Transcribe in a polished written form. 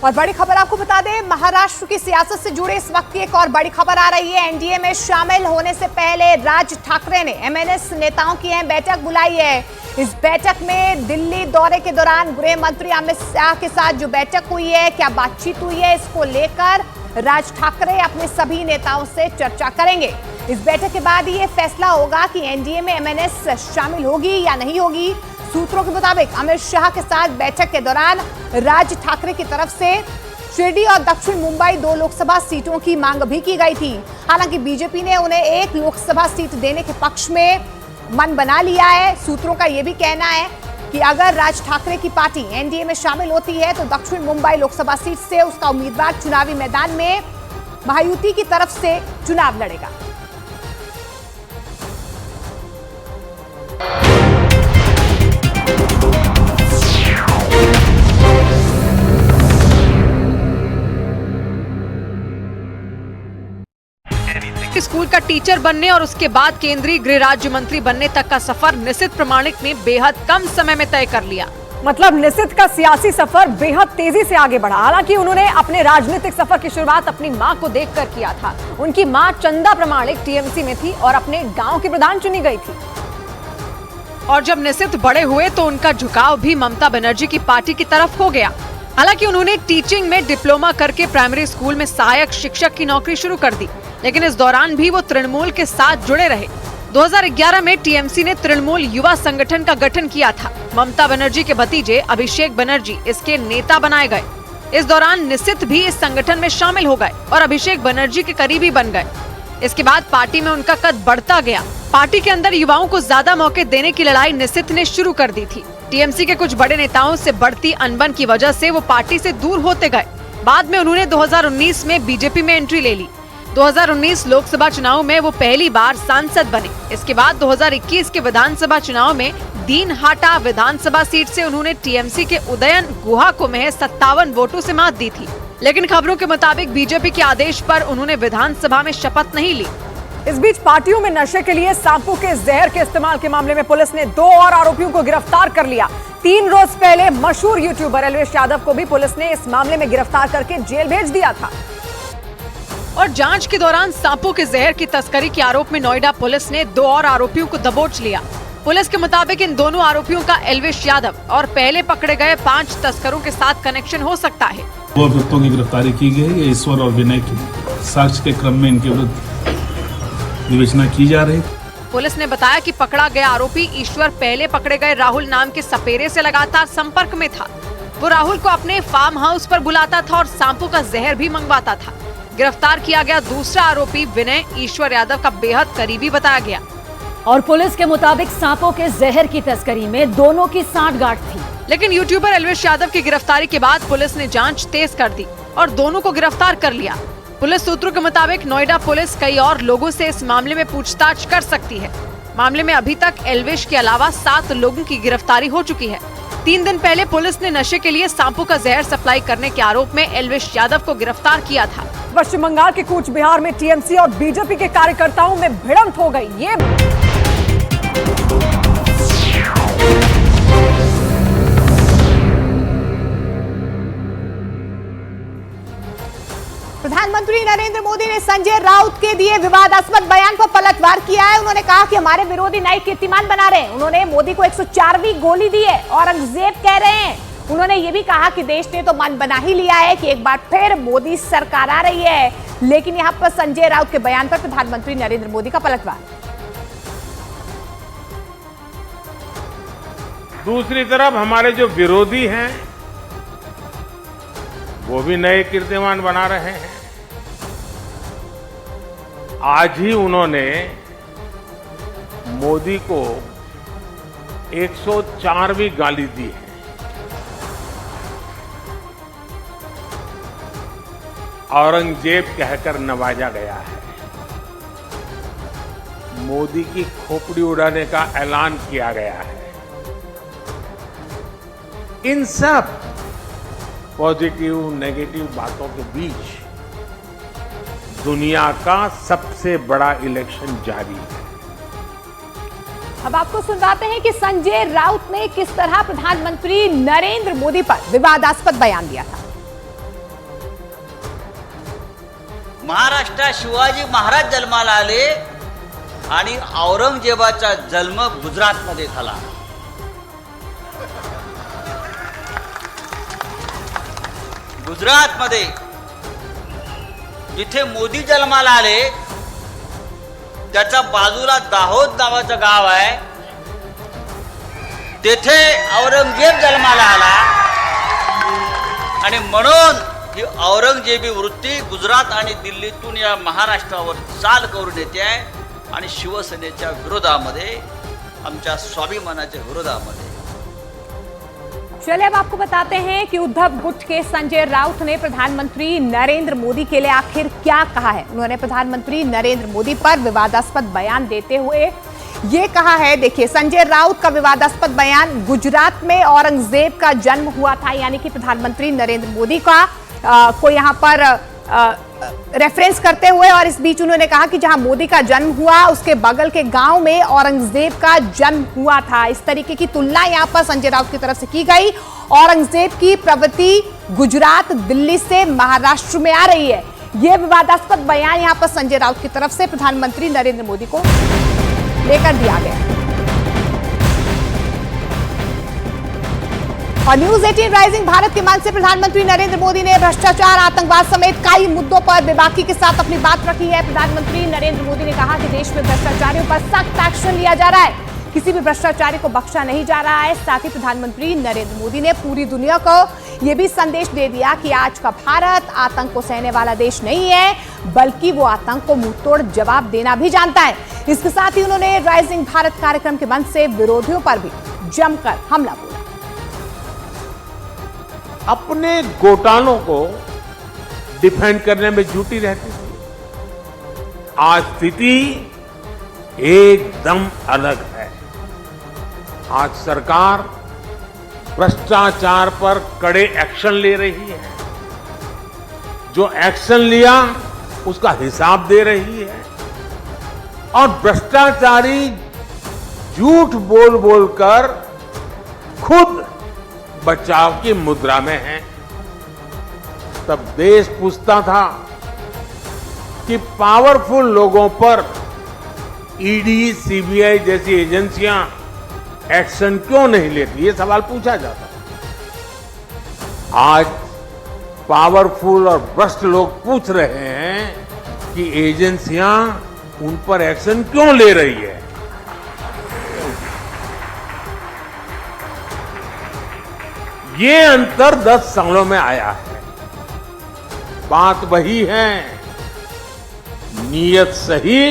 और बड़ी खबर आपको बता दें, महाराष्ट्र की सियासत से जुड़े इस वक्त की एक और बड़ी खबर आ रही है। एनडीए में शामिल होने से पहले राज ठाकरे ने एमएनएस नेताओं की बैठक बुलाई है। इस बैठक में दिल्ली दौरे के दौरान गृह मंत्री अमित शाह के साथ जो बैठक हुई है, क्या बातचीत हुई है, इसको लेकर राज ठाकरे अपने सभी नेताओं से चर्चा करेंगे। इस बैठक के बाद ये फैसला होगा कि एनडीए में एमएनएस शामिल होगी या नहीं होगी। सूत्रों के मुताबिक अमित शाह के साथ बैठक के दौरान राज ठाकरे की तरफ से शिरडी और दक्षिण मुंबई 2 लोकसभा सीटों की मांग भी की गई थी। हालांकि बीजेपी ने उन्हें 1 लोकसभा सीट देने के पक्ष में मन बना लिया है। सूत्रों का यह भी कहना है कि अगर राज ठाकरे की पार्टी एनडीए में शामिल होती है तो दक्षिण मुंबई लोकसभा सीट से उसका उम्मीदवार चुनावी मैदान में महायुति की तरफ से चुनाव लड़ेगा। स्कूल का टीचर बनने और उसके बाद केंद्रीय गृह राज्य मंत्री बनने तक का सफर निशित प्रामाणिक ने बेहद कम समय में तय कर लिया। मतलब निशित का सियासी सफर बेहद तेजी से आगे बढ़ा। हालांकि उन्होंने अपने राजनीतिक सफर की शुरुआत अपनी मां को देखकर किया था। उनकी मां चंदा प्रामाणिक टीएमसी में थी और अपने गांव की प्रधान चुनी गई थी। और जब निशित बड़े हुए तो उनका झुकाव भी ममता बनर्जी की पार्टी की तरफ हो गया। हालांकि उन्होंने टीचिंग में डिप्लोमा करके प्राइमरी स्कूल में सहायक शिक्षक की नौकरी शुरू कर दी, लेकिन इस दौरान भी वो तृणमूल के साथ जुड़े रहे। 2011 में टीएमसी ने तृणमूल युवा संगठन का गठन किया था। ममता बनर्जी के भतीजे अभिषेक बनर्जी इसके नेता बनाए गए। इस दौरान निशित भी इस संगठन में शामिल हो गए और अभिषेक बनर्जी के करीबी बन गए। इसके बाद पार्टी में उनका कद बढ़ता गया। पार्टी के अंदर युवाओं को ज्यादा मौके देने की लड़ाई निशित ने शुरू कर दी थी। टीएमसी के कुछ बड़े नेताओं से बढ़ती अनबन की वजह से वो पार्टी से दूर होते गए। बाद में उन्होंने 2019 में बीजेपी में एंट्री ले ली। 2019 लोकसभा चुनाव में वो पहली बार सांसद बने। इसके बाद 2021 के विधानसभा चुनाव में दीनहाटा विधानसभा सीट से उन्होंने टीएमसी के उदयन गुहा को महज 57 वोटों से मात दी थी। लेकिन खबरों के मुताबिक बीजेपी के आदेश पर उन्होंने विधानसभा में शपथ नहीं ली। इस बीच पार्टियों में नशे के लिए सांपों के जहर के इस्तेमाल के मामले में पुलिस ने 2 और आरोपियों को गिरफ्तार कर लिया। 3 रोज पहले मशहूर यूट्यूबर एल्विश यादव को भी पुलिस ने इस मामले में गिरफ्तार करके जेल भेज दिया था। और जांच के दौरान सांपों के जहर की तस्करी के आरोप में नोएडा पुलिस ने 2 और आरोपियों को दबोच लिया। पुलिस के मुताबिक इन दोनों आरोपियों का एल्विश यादव और पहले पकड़े गए 5 तस्करों के साथ कनेक्शन हो सकता है। 2 अभियुक्तों की गिरफ्तारी की गई है। ईश्वर और विनय की साक्ष्य के क्रम में इनके विरुद्ध विवेचना की जा रही। पुलिस ने बताया कि पकड़ा गया आरोपी ईश्वर पहले पकड़े गए राहुल नाम के सपेरे से लगातार संपर्क में था। वो राहुल को अपने फार्म हाउस पर बुलाता था और सांपों का जहर भी मंगवाता था। गिरफ्तार किया गया दूसरा आरोपी विनय ईश्वर यादव का बेहद करीबी बताया गया। और पुलिस के मुताबिक सांपों के जहर की तस्करी में दोनों की सांठगांठ थी। लेकिन यूट्यूबर एल्विश यादव की गिरफ्तारी के बाद पुलिस ने जांच तेज कर दी और दोनों को गिरफ्तार कर लिया। पुलिस सूत्रों के मुताबिक नोएडा पुलिस कई और लोगों से इस मामले में पूछताछ कर सकती है। मामले में अभी तक एल्विश के अलावा 7 लोगों की गिरफ्तारी हो चुकी है। 3 दिन पहले पुलिस ने नशे के लिए सांपों का जहर सप्लाई करने के आरोप में एल्विश यादव को गिरफ्तार किया था। पश्चिम बंगाल के कूच बिहार में टीएमसी और बीजेपी के कार्यकर्ताओं में भिड़ंत हो गई। ये प्रधानमंत्री नरेंद्र मोदी ने संजय राउत के दिए विवादास्पद बयान पर पलटवार किया है। उन्होंने कहा कि हमारे विरोधी नए कीर्तिमान बना रहे हैं। उन्होंने मोदी को 104वीं गोली दी है, औरंगजेब कह रहे हैं। उन्होंने ये भी कहा कि देश ने तो मन बना ही लिया है कि एक बार फिर मोदी सरकार आ रही है। लेकिन यहाँ पर संजय राउत के बयान पर प्रधानमंत्री नरेंद्र मोदी का पलटवार। दूसरी तरफ हमारे जो विरोधी हैं वो भी नए कीर्तिमान बना रहे हैं। आज ही उन्होंने मोदी को 104वीं गाली दी है। औरंगजेब कहकर नवाजा गया है। मोदी की खोपड़ी उड़ाने का ऐलान किया गया है। इन सब पॉजिटिव नेगेटिव बातों के बीच दुनिया का सबसे बड़ा इलेक्शन जारी है। अब आपको सुनवाते हैं कि संजय राउत ने किस तरह प्रधानमंत्री नरेंद्र मोदी पर विवादास्पद बयान दिया था। महाराष्ट्रात शिवाजी महाराज जन्माला आले आणि औरंगजेबाचा जन्म गुजरातमध्ये झाला. गुजरातमध्ये जिथे मोदी जन्माला आले त्याच्या बाजूला दाहोद नावाचं गाव आहे, तेथे औरंगजेब जन्माला आला आणि म्हणून ही औरंगजेबी वृत्ती गुजरात आणि दिल्लीतून या महाराष्ट्रावर चाल करून येते आहे आणि शिवसेनेच्या विरोधामध्ये, आमच्या स्वाभिमानाच्या विरोधामध्ये. चलिए अब आपको बताते हैं कि उद्धव गुट के संजय राउत ने प्रधानमंत्री नरेंद्र मोदी के लिए आखिर क्या कहा है. उन्होंने प्रधानमंत्री नरेंद्र मोदी पर विवादास्पद बयान देते हुए ये कहा है. देखिए, संजय राउत का विवादास्पद बयान, गुजरात में औरंगजेब का जन्म हुआ था, यानी कि प्रधानमंत्री नरेंद्र मोदी का को यहाँ पर रेफरेंस करते हुए, और इस बीच उन्होंने कहा कि जहां मोदी का जन्म हुआ उसके बगल के गांव में औरंगजेब का जन्म हुआ था. इस तरीके की तुलना यहां पर संजय राउत की तरफ से की गई. औरंगजेब की प्रवृत्ति गुजरात, दिल्ली से महाराष्ट्र में आ रही है. यह विवादास्पद बयान यहां पर संजय राउत की तरफ से प्रधानमंत्री नरेंद्र मोदी को लेकर दिया गया. और न्यूज 18 राइजिंग भारत की मांग से प्रधानमंत्री नरेंद्र मोदी ने भ्रष्टाचार, आतंकवाद समेत कई मुद्दों पर बेबाकी के साथ अपनी बात रखी है. प्रधानमंत्री नरेंद्र मोदी ने कहा कि देश में भ्रष्टाचारियों पर सख्त एक्शन लिया जा रहा है, किसी भी भ्रष्टाचारी को बख्शा नहीं जा रहा है. साथ ही प्रधानमंत्री नरेंद्र मोदी ने पूरी दुनिया को यह भी संदेश दे दिया कि आज का भारत आतंक को सहने वाला देश नहीं है, बल्कि वो आतंक को मुंहतोड़ जवाब देना भी जानता है. इसके साथ ही उन्होंने राइजिंग भारत कार्यक्रम के मंच से विरोधियों पर भी जमकर हमला बोला. अपने घोटालों को डिफेंड करने में जुटी रहती थी. आज स्थिति एकदम अलग है. आज सरकार भ्रष्टाचार पर कड़े एक्शन ले रही है. जो एक्शन लिया उसका हिसाब दे रही है. और भ्रष्टाचारी झूठ बोल बोलकर खुद बचाव की मुद्रा में है. तब देश पूछता था कि पावरफुल लोगों पर ईडी, सीबीआई जैसी एजेंसियां एक्शन क्यों नहीं लेती, ये सवाल पूछा जाता. आज पावरफुल और भ्रष्ट लोग पूछ रहे हैं कि एजेंसियां उन पर एक्शन क्यों ले रही है. ये अंतर 10 सालों में आया है. बात वही है, नीयत सही